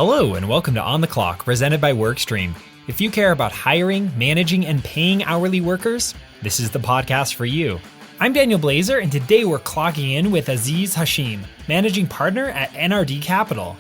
Hello and welcome to On the Clock, presented by WorkStream. If you care about hiring, managing, and paying hourly workers, this is the podcast for you. I'm Daniel Blazer, and today we're clocking in with Aziz Hashim, managing partner at NRD Capital.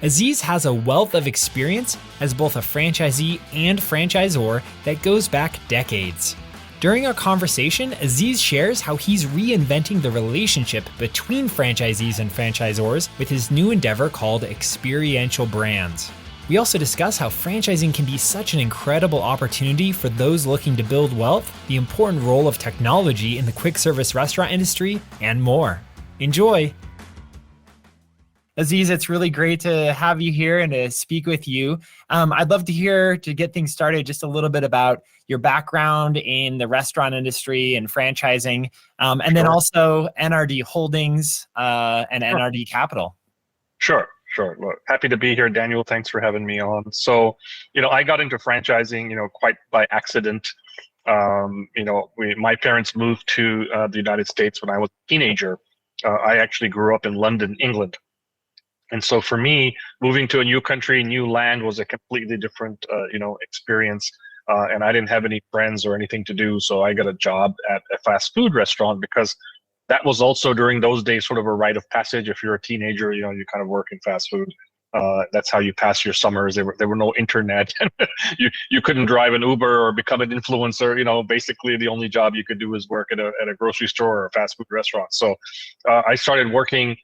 Aziz has a wealth of experience as both a franchisee and franchisor that goes back decades. During our conversation, Aziz shares how he's reinventing the relationship between franchisees and franchisors with his new endeavor called Experiential Brands. We also discuss how franchising can be such an incredible opportunity for those looking to build wealth, the important role of technology in the quick service restaurant industry, and more. Enjoy! Aziz, it's really great to have you here and to speak with you. I'd love to hear, to get things started, just a little bit about your background in the restaurant industry and franchising, and then also NRD Holdings and NRD Capital. Sure. Well, happy to be here, Daniel. Thanks for having me on. So, I got into franchising, quite by accident. My parents moved to the United States when I was a teenager. I actually grew up in London, England. And so for me, moving to a new country, new land was a completely different, experience. And I didn't have any friends or anything to do. So I got a job at a fast food restaurant because that was also during those days sort of a rite of passage. If you're a teenager, you kind of work in fast food. That's how you pass your summers. There were no internet. you couldn't drive an Uber or become an influencer. Basically the only job you could do is work at a grocery store or a fast food restaurant. So I started working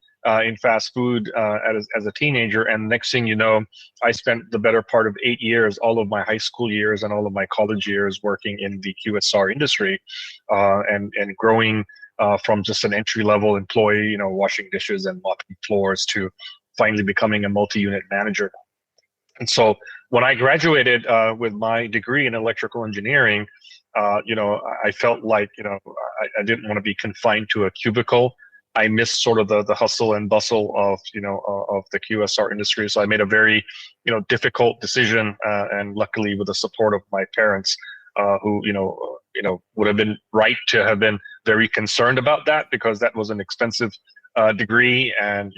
in fast food as a teenager, and next thing you know, I spent the better part of 8 years, all of my high school years and all of my college years, working in the QSR industry, and growing from just an entry-level employee, washing dishes and mopping floors, to finally becoming a multi-unit manager. And so when I graduated with my degree in electrical engineering, I felt like I didn't want to be confined to a cubicle. I missed sort of the hustle and bustle of the QSR industry. So I made a very difficult decision, and luckily with the support of my parents, who would have been right to have been very concerned about that, because that was an expensive degree and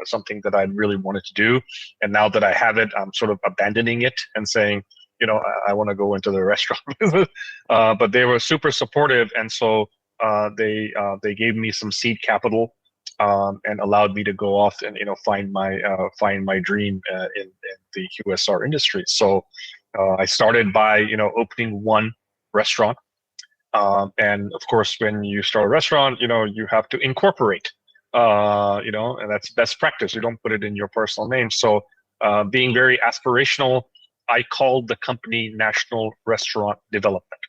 something that I really wanted to do. And now that I have it, I'm sort of abandoning it and saying, I want to go into the restaurant business. But they were super supportive, and so they gave me some seed capital and allowed me to go off and find my dream in the QSR industry. So I started by opening one restaurant, and of course when you start a restaurant, you have to incorporate, and that's best practice. You don't put it in your personal name. So being very aspirational, I called the company National Restaurant Development,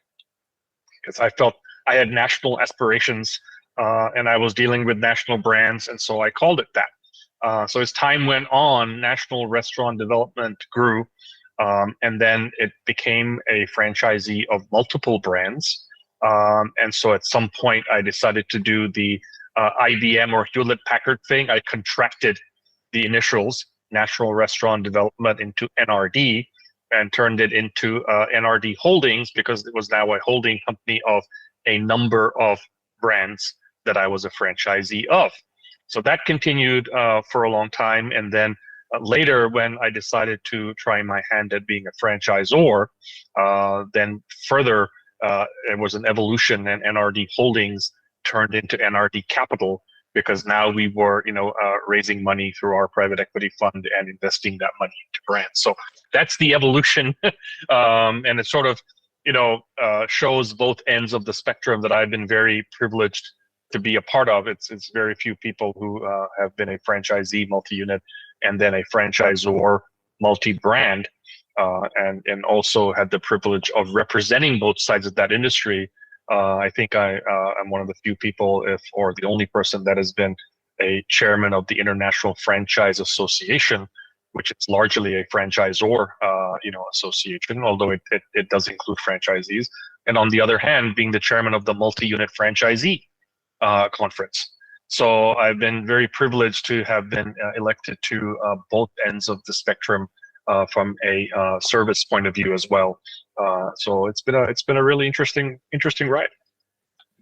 because I felt I had national aspirations, and I was dealing with national brands, and so I called it that. So as time went on, National Restaurant Development grew, and then it became a franchisee of multiple brands. And so at some point, I decided to do the IBM or Hewlett-Packard thing. I contracted the initials, National Restaurant Development, into NRD, and turned it into NRD Holdings, because it was now a holding company of a number of brands that I was a franchisee of. So that continued for a long time. And then later, when I decided to try my hand at being a franchisor, then further, it was an evolution, and NRD Holdings turned into NRD Capital, because now we were, raising money through our private equity fund and investing that money into brands. So that's the evolution. And it sort of shows both ends of the spectrum that I've been very privileged to be a part of. It's very few people who have been a franchisee multi-unit and then a franchisor multi-brand, and also had the privilege of representing both sides of that industry. I think I'm one of the few people, or the only person, that has been a chairman of the International Franchise Association, which is largely a franchisor, association, although it does include franchisees. And on the other hand, being the chairman of the multi-unit franchisee conference. So I've been very privileged to have been elected to both ends of the spectrum from a service point of view as well. So it's been a really interesting ride.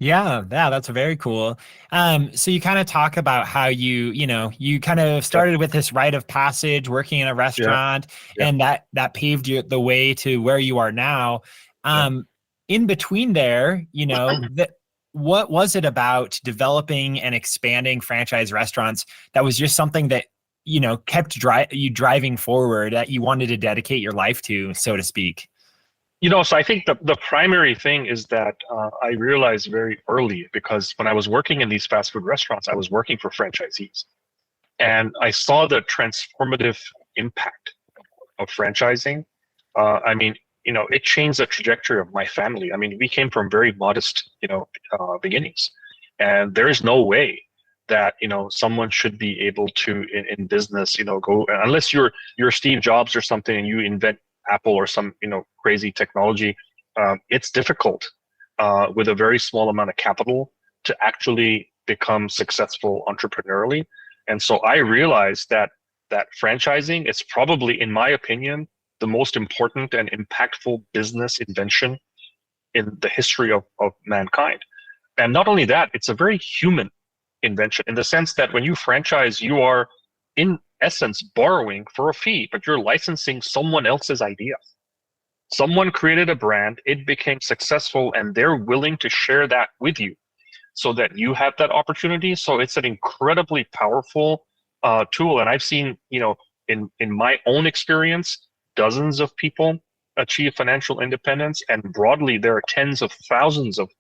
Yeah, that's very cool. So you kind of talk about how you kind of Yep. started with this rite of passage, working in a Yeah. restaurant, Yeah. and that paved you the way to where you are now. Yeah. In between there, what was it about developing and expanding franchise restaurants that was just something that kept you driving forward, that you wanted to dedicate your life to, so to speak? So I think the primary thing is that I realized very early, because when I was working in these fast food restaurants, I was working for franchisees. And I saw the transformative impact of franchising. I mean, it changed the trajectory of my family. I mean, we came from very modest, beginnings. And there is no way that, someone should be able to, in business, go, unless you're Steve Jobs or something and you invent Apple or some, crazy technology. It's difficult with a very small amount of capital to actually become successful entrepreneurially. And so I realized that franchising is probably, in my opinion, the most important and impactful business invention in the history of mankind. And not only that, it's a very human invention, in the sense that when you franchise, you are in essence borrowing for a fee, but you're licensing someone else's idea. Someone created a brand, it became successful, and they're willing to share that with you so that you have that opportunity. So it's an incredibly powerful tool. And I've seen, in my own experience, dozens of people achieve financial independence, and broadly, there are tens of thousands of,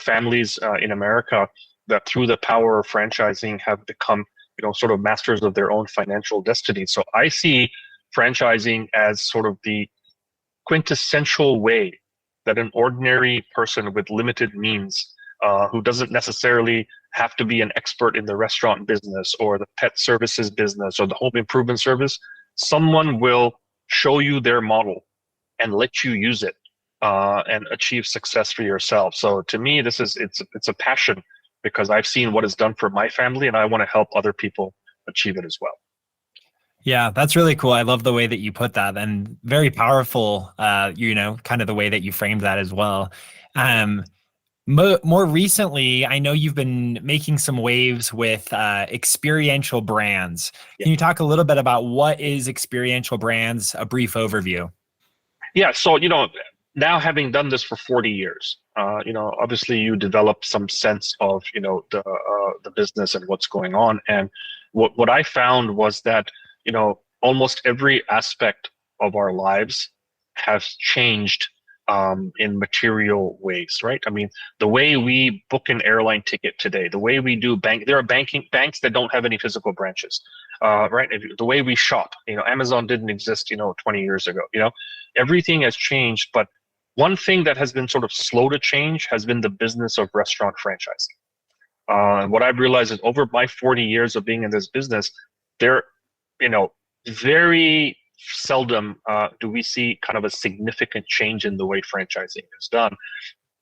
families in America that, through the power of franchising, have become, sort of masters of their own financial destiny. So I see franchising as sort of the quintessential way that an ordinary person with limited means, who doesn't necessarily have to be an expert in the restaurant business or the pet services business or the home improvement service, someone will show you their model and let you use it and achieve success for yourself. So to me, it's a passion, because I've seen what it's done for my family, and I want to help other people achieve it as well. Yeah, that's really cool. I love the way that you put that, and very powerful, kind of the way that you framed that as well. Um, More recently, I know you've been making some waves with experiential brands. Yeah. Can you talk a little bit about what is experiential brands? A brief overview. Yeah. So, now having done this for 40 years, obviously you develop some sense of, the business and what's going on. And what I found was that, almost every aspect of our lives has changed in material ways, right? I mean, the way we book an airline ticket today, the way we do there are banks that don't have any physical branches, right? The way we shop, Amazon didn't exist, 20 years ago, everything has changed. But one thing that has been sort of slow to change has been the business of restaurant franchising. What I've realized is, over my 40 years of being in this business, there, very seldom do we see kind of a significant change in the way franchising is done.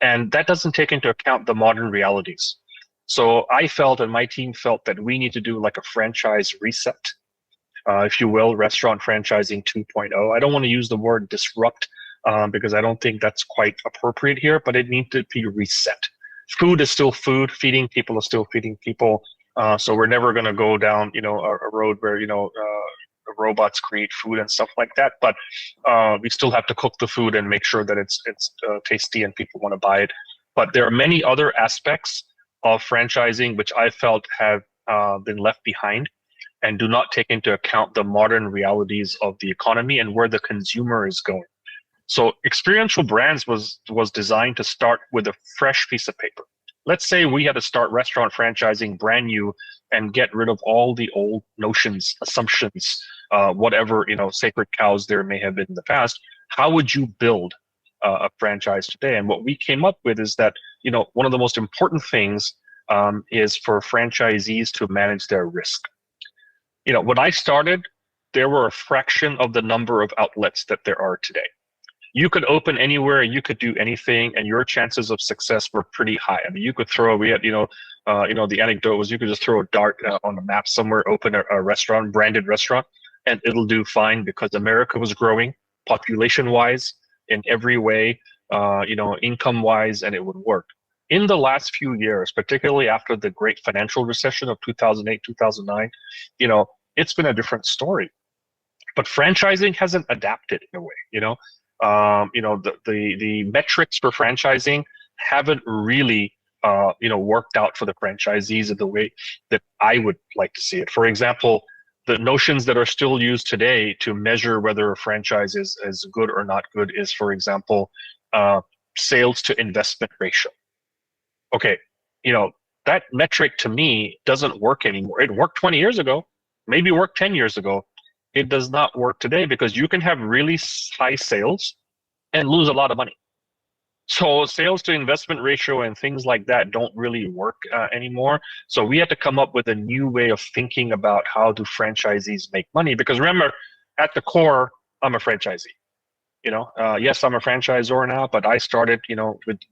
And that doesn't take into account the modern realities. So I felt, and my team felt, that we need to do like a franchise reset, if you will, restaurant franchising 2.0. I don't want to use the word disrupt, because I don't think that's quite appropriate here, but it needs to be reset. Food is still food. Feeding people is still feeding people. So we're never going to go down, a road where, robots create food and stuff like that. But we still have to cook the food and make sure that it's tasty and people want to buy it. But there are many other aspects of franchising which I felt have been left behind and do not take into account the modern realities of the economy and where the consumer is going. So experiential brands was designed to start with a fresh piece of paper. Let's say we had to start restaurant franchising brand new and get rid of all the old notions, assumptions, whatever, sacred cows there may have been in the past. How would you build a franchise today? And what we came up with is that, one of the most important things is for franchisees to manage their risk. When I started, there were a fraction of the number of outlets that there are today. You could open anywhere and you could do anything, and your chances of success were pretty high. I mean, you could we had, the anecdote was, you could just throw a dart on the map somewhere, open a restaurant, branded restaurant, and it'll do fine, because America was growing population-wise in every way, income-wise, and it would work. in the last few years, particularly after the great financial recession of 2008, 2009, it's been a different story. But franchising hasn't adapted in a way, the metrics for franchising haven't really worked out for the franchisees in the way that I would like to see it. For example, the notions that are still used today to measure whether a franchise is good or not good is, for example, sales to investment ratio. Okay, that metric to me doesn't work anymore. It worked 20 years ago, maybe worked 10 years ago. It does not work today because you can have really high sales and lose a lot of money. So sales to investment ratio and things like that don't really work anymore. So we had to come up with a new way of thinking about how do franchisees make money. Because remember, at the core, I'm a franchisee. Yes, I'm a franchisor now, but I started,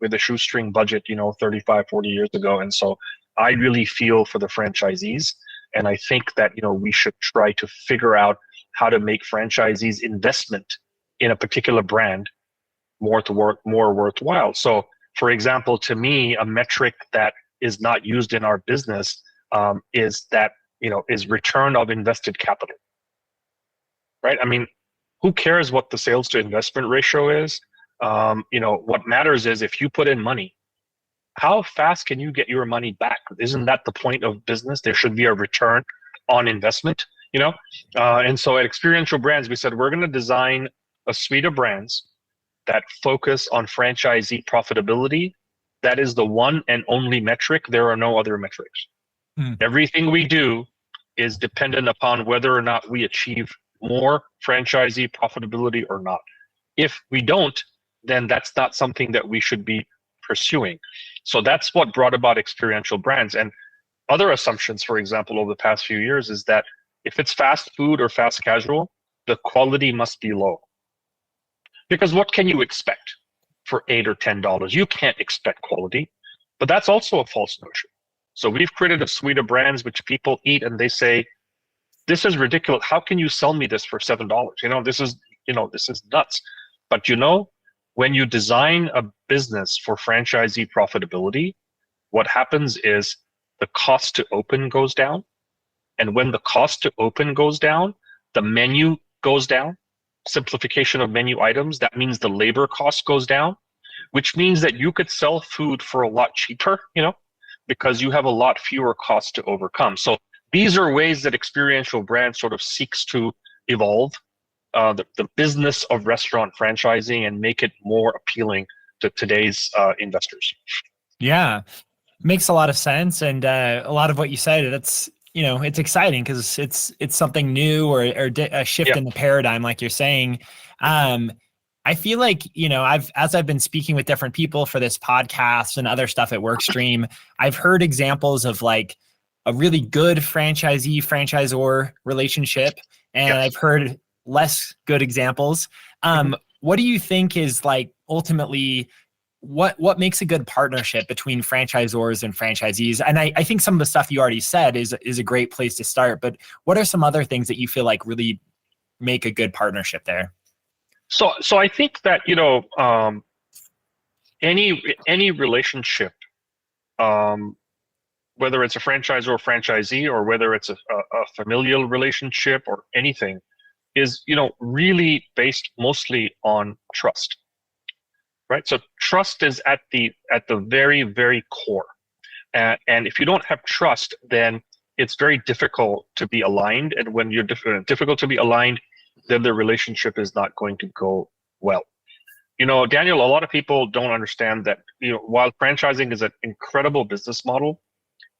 with a shoestring budget, 35, 40 years ago. And so I really feel for the franchisees. And I think that, we should try to figure out how to make franchisees' investment in a particular brand more worthwhile. So, for example, to me, a metric that is not used in our business is return of invested capital. Right? I mean, who cares what the sales to investment ratio is? What matters is if you put in money, how fast can you get your money back? Isn't that the point of business? There should be a return on investment, And so at Experiential Brands, we said we're going to design a suite of brands that focus on franchisee profitability. That is the one and only metric. There are no other metrics. Everything we do is dependent upon whether or not we achieve more franchisee profitability or not. If we don't, then that's not something that we should be pursuing. So that's what brought about Experiential Brands. And other assumptions, for example, over the past few years is that if it's fast food or fast casual, the quality must be low. Because what can you expect for $8 or $10? You can't expect quality, but that's also a false notion. So we've created a suite of brands which people eat and they say, this is ridiculous. How can you sell me this for $7? This is nuts. But when you design a business for franchisee profitability, what happens is the cost to open goes down. And when the cost to open goes down, the menu goes down. Simplification of menu items, that means the labor cost goes down, which means that you could sell food for a lot cheaper, because you have a lot fewer costs to overcome. So these are ways that Experiential Brands sort of seeks to evolve the business of restaurant franchising and make it more appealing to today's investors. Yeah, makes a lot of sense. And a lot of what you said, that's, it's exciting because it's something new or a shift in the paradigm, like you're saying. I feel like, as I've been speaking with different people for this podcast and other stuff at WorkStream, I've heard examples of like a really good franchisee-franchisor relationship, and I've heard less good examples. What do you think is like ultimately what makes a good partnership between franchisors and franchisees? And I think some of the stuff you already said is a great place to start, but what are some other things that you feel like really make a good partnership there? So I think that, any relationship, whether it's a franchisor or franchisee, or whether it's a familial relationship or anything, is, really based mostly on trust. Right? So trust is at the very, very core. And if you don't have trust, then it's very difficult to be aligned. And when you're difficult to be aligned, then the relationship is not going to go well. Daniel, a lot of people don't understand that, while franchising is an incredible business model,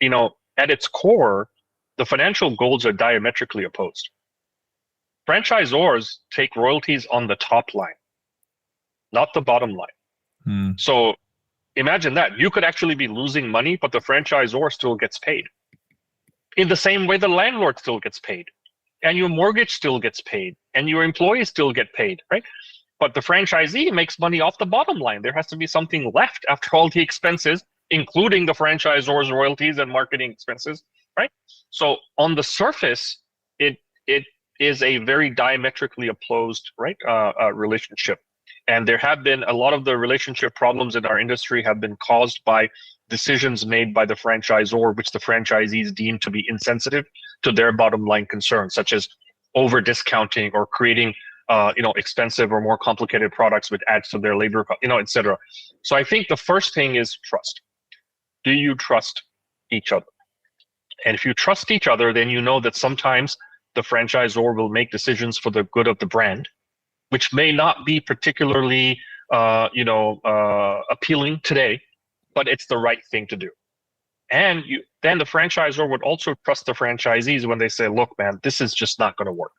at its core, the financial goals are diametrically opposed. Franchisors take royalties on the top line, not the bottom line. So imagine that. You could actually be losing money, but the franchisor still gets paid. In the same way, the landlord still gets paid, and your mortgage still gets paid, and your employees still get paid, right? But the franchisee makes money off the bottom line. There has to be something left after all the expenses, including the franchisor's royalties and marketing expenses, right? So on the surface, it is a very diametrically opposed, right, relationship. And there have been a lot of the relationship problems in our industry have been caused by decisions made by the franchisor, which the franchisees deem to be insensitive to their bottom line concerns, such as over discounting or creating expensive or more complicated products which adds to their labor, et cetera. So I think the first thing is trust. Do you trust each other? And if you trust each other, then you know that sometimes the franchisor will make decisions for the good of the brand, which may not be particularly appealing today, but it's the right thing to do. And then the franchisor would also trust the franchisees when they say, look, man, this is just not going to work.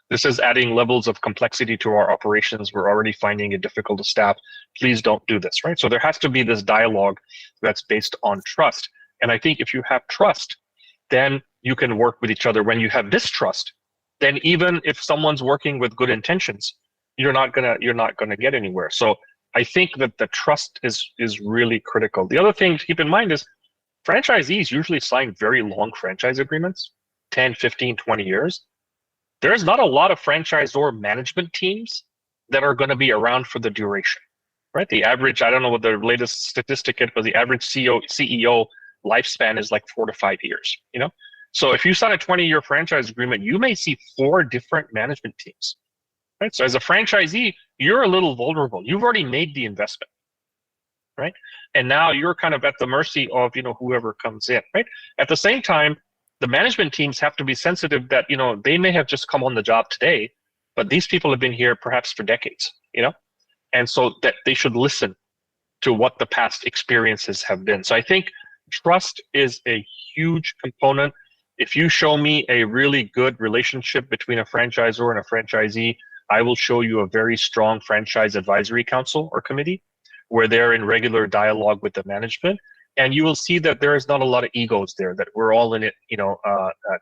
This is adding levels of complexity to our operations. We're already finding it difficult to staff. Please don't do this, right? So there has to be this dialogue that's based on trust. And I think if you have trust, then you can work with each other. When you have distrust, then even if someone's working with good intentions, you're not gonna get anywhere. So I think that the trust is really critical. The other thing to keep in mind is franchisees usually sign very long franchise agreements, 10, 15, 20 years. There's not a lot of franchisor management teams that are going to be around for the duration, right? The average, I don't know what the latest statistic is, but the average CEO lifespan is like 4 to 5 years, So if you sign a 20-year franchise agreement, you may see 4 different management teams, right? So as a franchisee, you're a little vulnerable. You've already made the investment, right? And now you're kind of at the mercy of, whoever comes in, right? At the same time, the management teams have to be sensitive that, they may have just come on the job today, but these people have been here perhaps for decades, and so that they should listen to what the past experiences have been. So I think trust is a huge component. If you show me a really good relationship between a franchisor and a franchisee, I will show you a very strong franchise advisory council or committee where they're in regular dialogue with the management. And you will see that there is not a lot of egos there, that we're all in it,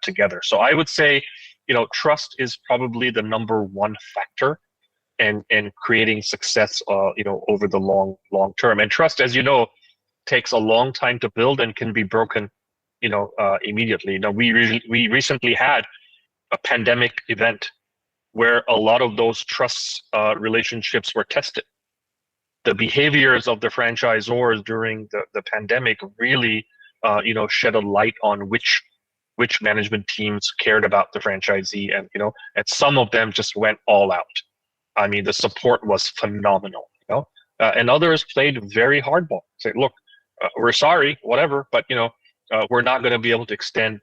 together. So I would say, trust is probably the number one factor in creating success, over the long term. And trust, as you know, takes a long time to build and can be broken, immediately. We recently had a pandemic event where a lot of those trust relationships were tested. The behaviors of the franchisors during the pandemic really, shed a light on which management teams cared about the franchisee, and and some of them just went all out. I mean, the support was phenomenal, and others played very hardball. Say, look, we're sorry, whatever, but we're not going to be able to extend,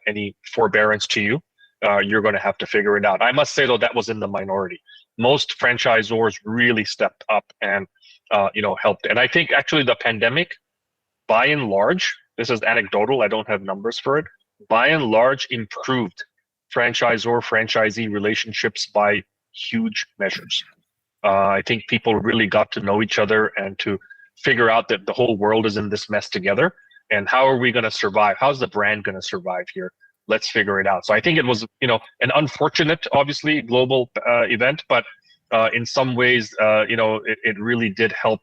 any forbearance to you. You're going to have to figure it out. I must say, though, that was in the minority. Most franchisors really stepped up and, helped. And I think actually the pandemic, by and large, this is anecdotal, I don't have numbers for it, by and large improved franchisor-franchisee relationships by huge measures. I think people really got to know each other and to figure out that the whole world is in this mess together. And how are we going to survive? How's the brand going to survive here? Let's figure it out. So I think it was, an unfortunate, obviously, global event, but in some ways, it really did help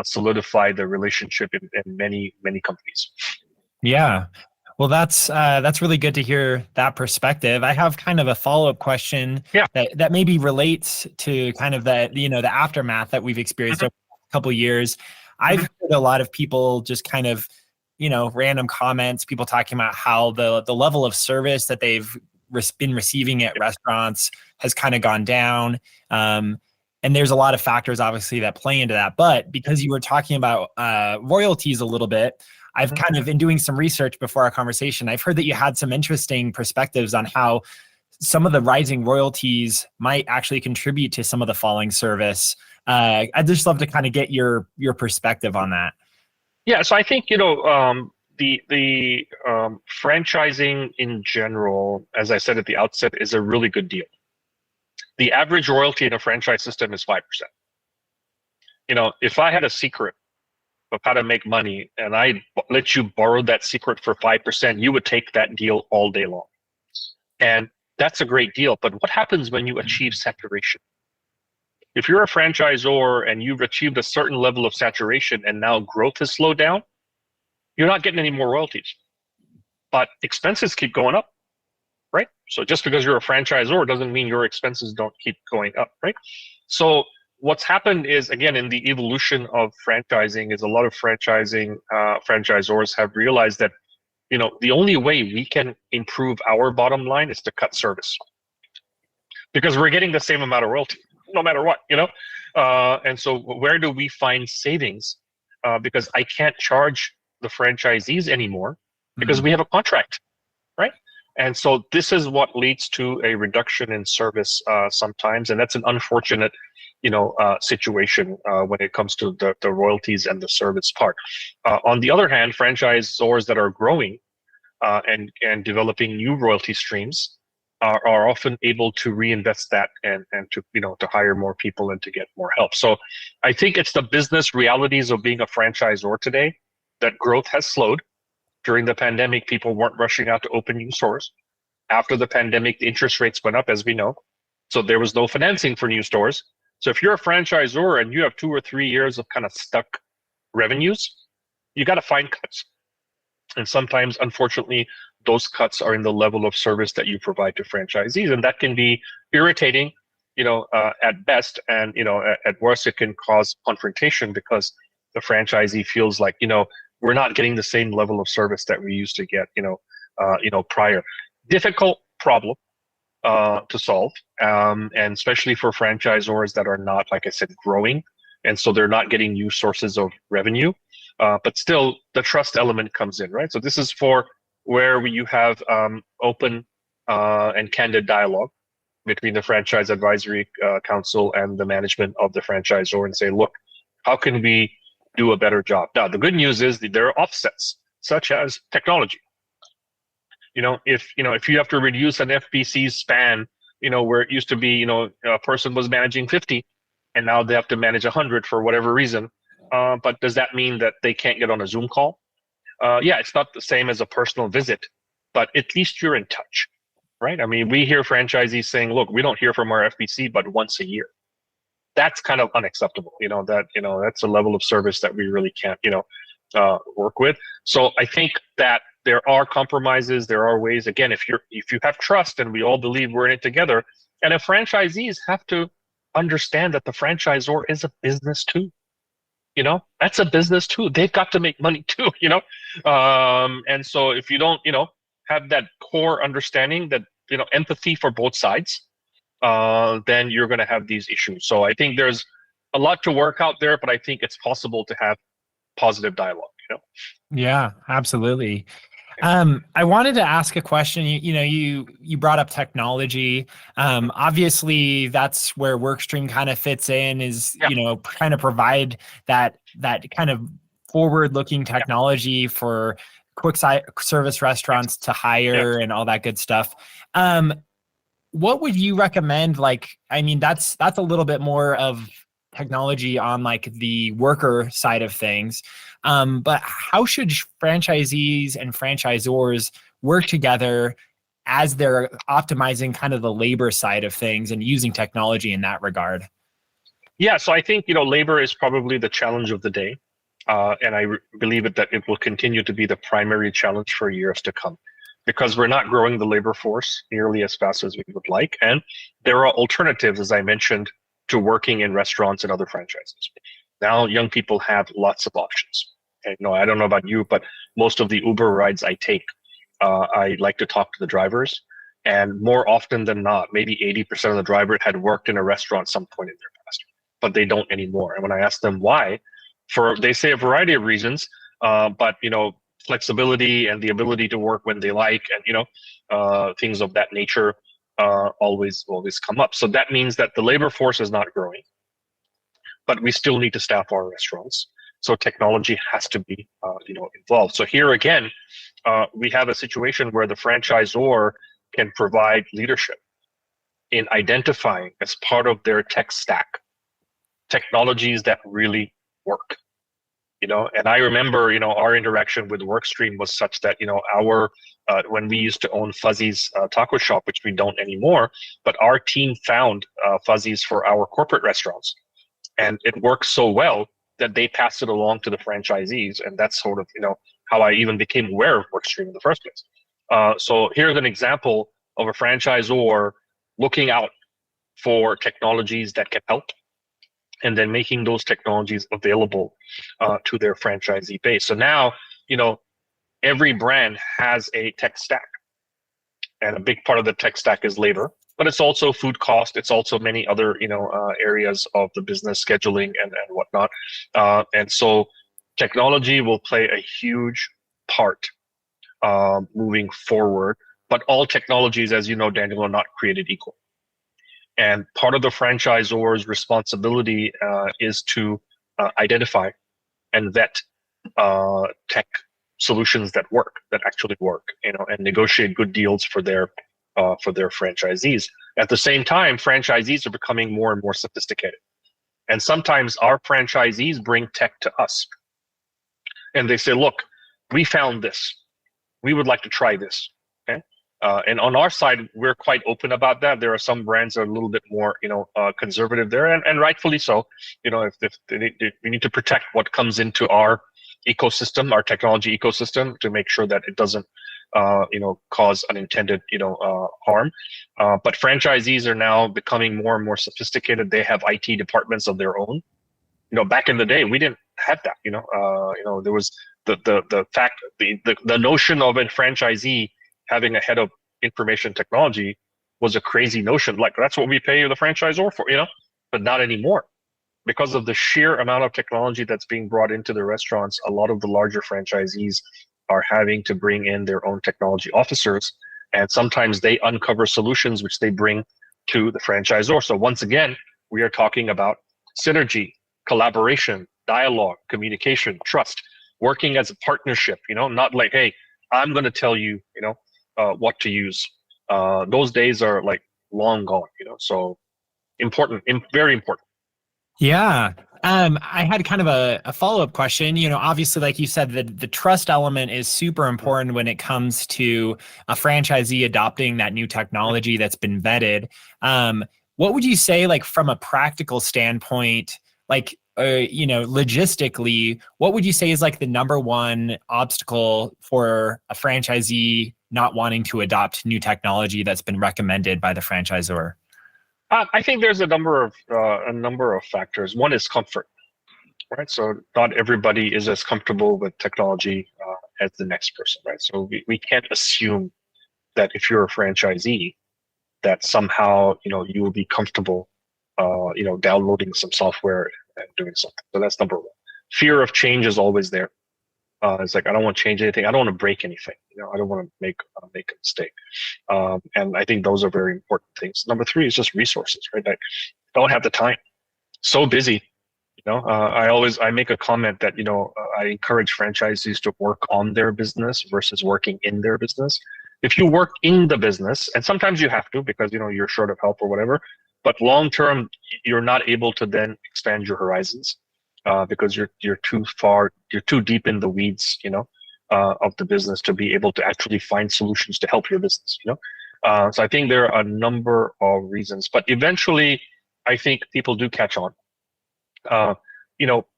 solidify the relationship in many, many companies. Yeah. Well, that's really good to hear that perspective. I have kind of a follow-up question that maybe relates to kind of the aftermath that we've experienced over a couple of years. I've heard a lot of people just kind of, random comments, people talking about how the level of service that they've been receiving at restaurants has kind of gone down. And there's a lot of factors, obviously, that play into that. But because you were talking about royalties a little bit, I've kind of been doing some research before our conversation. I've heard that you had some interesting perspectives on how some of the rising royalties might actually contribute to some of the falling service. I'd just love to kind of get your perspective on that. Yeah, so I think, the franchising in general, as I said at the outset, is a really good deal. The average royalty in a franchise system is 5%. If I had a secret of how to make money and I let you borrow that secret for 5%, you would take that deal all day long. And that's a great deal. But what happens when you achieve saturation? If you're a franchisor and you've achieved a certain level of saturation and now growth has slowed down, you're not getting any more royalties. But expenses keep going up, right? So just because you're a franchisor doesn't mean your expenses don't keep going up, right? So what's happened is, again, in the evolution of franchising, is a lot of franchisors have realized that, the only way we can improve our bottom line is to cut service, because we're getting the same amount of royalty no matter what. And so where do we find savings? Because I can't charge the franchisees anymore because we have a contract, right? And so this is what leads to a reduction in service sometimes, and that's an unfortunate, situation when it comes to the royalties and the service part. On the other hand, franchisors that are growing and developing new royalty streams are often able to reinvest that and to to hire more people and to get more help. So I think it's the business realities of being a franchisor today that growth has slowed. During the pandemic, people weren't rushing out to open new stores. After the pandemic, the interest rates went up, as we know. So there was no financing for new stores. So if you're a franchisor and you have 2 or 3 years of kind of stuck revenues, you got to find cuts. And sometimes, unfortunately, those cuts are in the level of service that you provide to franchisees. And that can be irritating, at best. And, at worst, it can cause confrontation because the franchisee feels like, we're not getting the same level of service that we used to get, prior. Difficult problem to solve, and especially for franchisors that are not, like I said, growing, and so they're not getting new sources of revenue. But still, the trust element comes in, right? So this is for where you have open and candid dialogue between the franchise advisory council and the management of the franchisor, and say, look, how can we do a better job? Now, the good news is that there are offsets, such as technology. If you have to reduce an FBC's span, where it used to be, a person was managing 50, and now they have to manage 100 for whatever reason. But does that mean that they can't get on a Zoom call? Yeah, it's not the same as a personal visit, but at least you're in touch, right? I mean, we hear franchisees saying, look, we don't hear from our FBC but once a year. That's kind of unacceptable. That's a level of service that we really can't, work with. So I think that there are compromises. There are ways. Again, if you have trust, and we all believe we're in it together, and if franchisees have to understand that the franchisor is a business too. That's a business too. They've got to make money too. And so if you don't, have that core understanding, that empathy for both sides, then you're going to have these issues. So I think there's a lot to work out there, but I think it's possible to have positive dialogue. Yeah, absolutely. I wanted to ask a question. You brought up technology. Obviously, that's where Workstream kind of fits in. Is kind of provide that kind of forward-looking technology for quick service restaurants to hire and all that good stuff. What would you recommend? That's a little bit more of technology on the worker side of things. But how should franchisees and franchisors work together as they're optimizing kind of the labor side of things and using technology in that regard? Yeah, so I think, labor is probably the challenge of the day. And I believe that it will continue to be the primary challenge for years to come, because we're not growing the labor force nearly as fast as we would like. And there are alternatives, as I mentioned, to working in restaurants and other franchises. Now, young people have lots of options. And, I don't know about you, but most of the Uber rides I take, I like to talk to the drivers. And more often than not, maybe 80% of the drivers had worked in a restaurant some point in their past, but they don't anymore. And when I ask them why, they say a variety of reasons, but, flexibility and the ability to work when they like, and, things of that nature always come up. So that means that the labor force is not growing, but we still need to staff our restaurants. So technology has to be, involved. So here again, we have a situation where the franchisor can provide leadership in identifying, as part of their tech stack, technologies that really work. And I remember, our interaction with Workstream was such that, our when we used to own Fuzzy's taco shop, which we don't anymore, but our team found Fuzzy's for our corporate restaurants, and it worked so well that they passed it along to the franchisees, and that's sort of how I even became aware of Workstream in the first place. So here's an example of a franchisor looking out for technologies that can help. and then making those technologies available to their franchisee base. So now, every brand has a tech stack, and a big part of the tech stack is labor, but it's also food cost. It's also many other, areas of the business, scheduling and whatnot. And so technology will play a huge part moving forward. But all technologies, as you know, Daniel, are not created equal. And part of the franchisor's responsibility is to identify and vet tech solutions that actually work, and negotiate good deals for their franchisees. At the same time, franchisees are becoming more and more sophisticated, and sometimes our franchisees bring tech to us, and they say, "Look, we found this. We would like to try this." Okay. And on our side, we're quite open about that. There are some brands that are a little bit more, conservative there, and rightfully so. If we need to protect what comes into our ecosystem, our technology ecosystem, to make sure that it doesn't, cause unintended, harm. But franchisees are now becoming more and more sophisticated. They have IT departments of their own. Back in the day, we didn't have that. There was the notion of a franchisee having a head of information technology was a crazy notion. Like, that's what we pay the franchisor for, but not anymore. Because of the sheer amount of technology that's being brought into the restaurants, a lot of the larger franchisees are having to bring in their own technology officers, and sometimes they uncover solutions which they bring to the franchisor. So once again, we are talking about synergy, collaboration, dialogue, communication, trust, working as a partnership, not like, hey, I'm going to tell you, what to use. Those days are like long gone, so important, very important. Yeah. I had kind of a follow-up question. Obviously, like you said, the trust element is super important when it comes to a franchisee adopting that new technology that's been vetted. What would you say, like, from a practical standpoint, like, logistically, what would you say is like the number one obstacle for a franchisee not wanting to adopt new technology that's been recommended by the franchisor? I think there's a number of factors. One is comfort, right? So not everybody is as comfortable with technology as the next person, right? So we can't assume that if you're a franchisee, that somehow you will be comfortable, downloading some software and doing something. So that's number one. Fear of change is always there. It's like, I don't want to change anything. I don't want to break anything. I don't want to make a mistake. And I think those are very important things. Number three is just resources, right? I don't have the time. So busy. I make a comment that, I encourage franchisees to work on their business versus working in their business. If you work in the business, and sometimes you have to because, you're short of help or whatever, but long term, you're not able to then expand your horizons. Because you're too deep in the weeds, of the business to be able to actually find solutions to help your business. So I think there are a number of reasons, but eventually, I think people do catch on.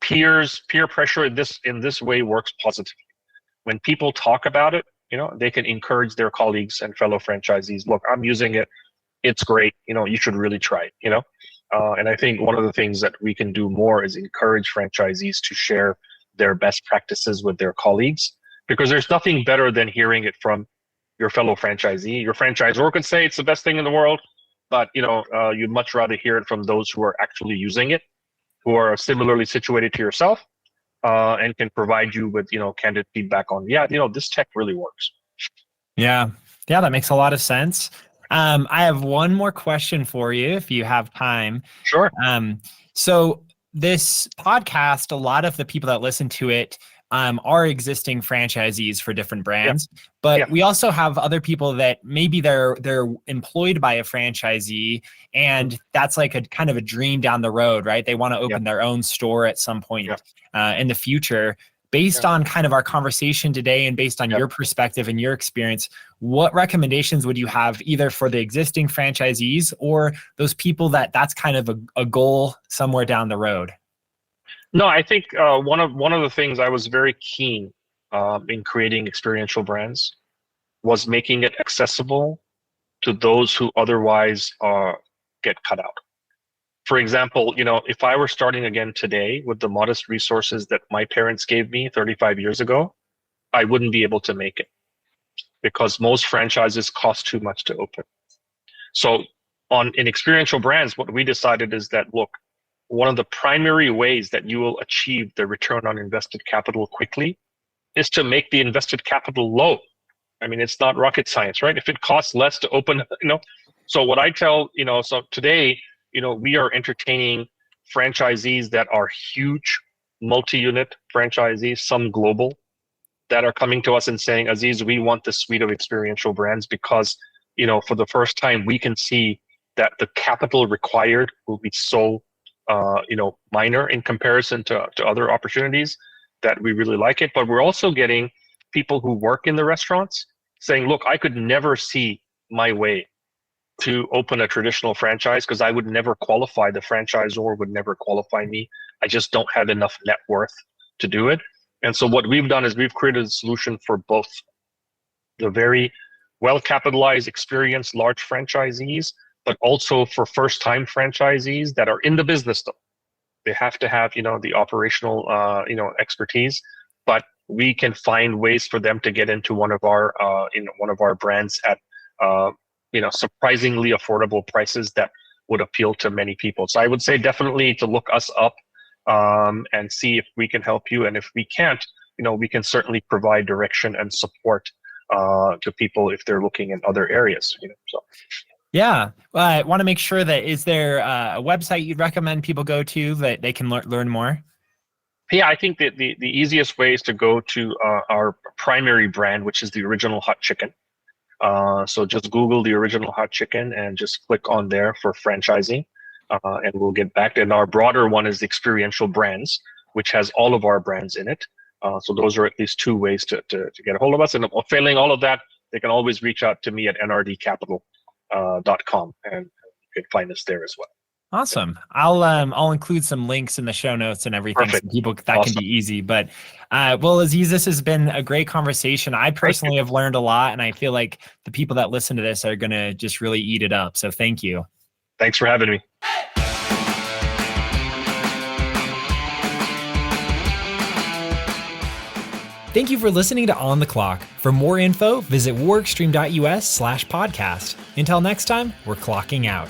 Peer pressure in this way works positively. When people talk about it, they can encourage their colleagues and fellow franchisees. Look, I'm using it. It's great. You should really try it. And I think one of the things that we can do more is encourage franchisees to share their best practices with their colleagues, because there's nothing better than hearing it from your fellow franchisee. Your franchisor could say it's the best thing in the world, but you'd much rather hear it from those who are actually using it, who are similarly situated to yourself, and can provide you with candid feedback on, this tech really works. Yeah, that makes a lot of sense. I have one more question for you if you have time. Sure. So this podcast, a lot of the people that listen to it are existing franchisees for different brands, but we also have other people that maybe they're employed by a franchisee, and that's like a kind of a dream down the road, right? They want to open their own store at some point in the future. Based on kind of our conversation today and based on your perspective and your experience, what recommendations would you have either for the existing franchisees or those people that's kind of a goal somewhere down the road? No, I think one of the things I was very keen in creating experiential brands was making it accessible to those who otherwise get cut out. For example, if I were starting again today with the modest resources that my parents gave me 35 years ago, I wouldn't be able to make it because most franchises cost too much to open. So in Experiential Brands, what we decided is that, look, one of the primary ways that you will achieve the return on invested capital quickly is to make the invested capital low. I mean, it's not rocket science, right? If it costs less to open, So what I tell, so today, we are entertaining franchisees that are huge multi-unit franchisees, some global, that are coming to us and saying, Aziz, we want this suite of experiential brands because, for the first time, we can see that the capital required will be so, minor in comparison to other opportunities that we really like it. But we're also getting people who work in the restaurants saying, look, I could never see my way to open a traditional franchise because I would never qualify. The franchisor would never qualify me. I just don't have enough net worth to do it. And so what we've done is we've created a solution for both the very well-capitalized, experienced large franchisees, but also for first-time franchisees that are in the business though. They have to have, the operational, expertise, but we can find ways for them to get into one of our brands at, surprisingly affordable prices that would appeal to many people. So I would say definitely to look us up and see if we can help you. And if we can't, we can certainly provide direction and support to people if they're looking in other areas. So. Yeah, I want to make sure that is there a website you'd recommend people go to that they can learn more? Yeah, I think that the easiest way is to go to our primary brand, which is the Original Hot Chicken. So just Google the Original Hot Chicken and just click on there for franchising, and we'll get back. And our broader one is the Experiential Brands, which has all of our brands in it. So those are at least two ways to get a hold of us. And failing all of that, they can always reach out to me at NRD Capital. .com, and you can find us there as well. Awesome. I'll include some links in the show notes and everything. Perfect. So people that can be easy. But well, Aziz, this has been a great conversation. I personally have learned a lot, and I feel like the people that listen to this are gonna just really eat it up. So thank you. Thanks for having me. Thank you for listening to On the Clock. For more info, visit workstream.us/podcast. Until next time, we're clocking out.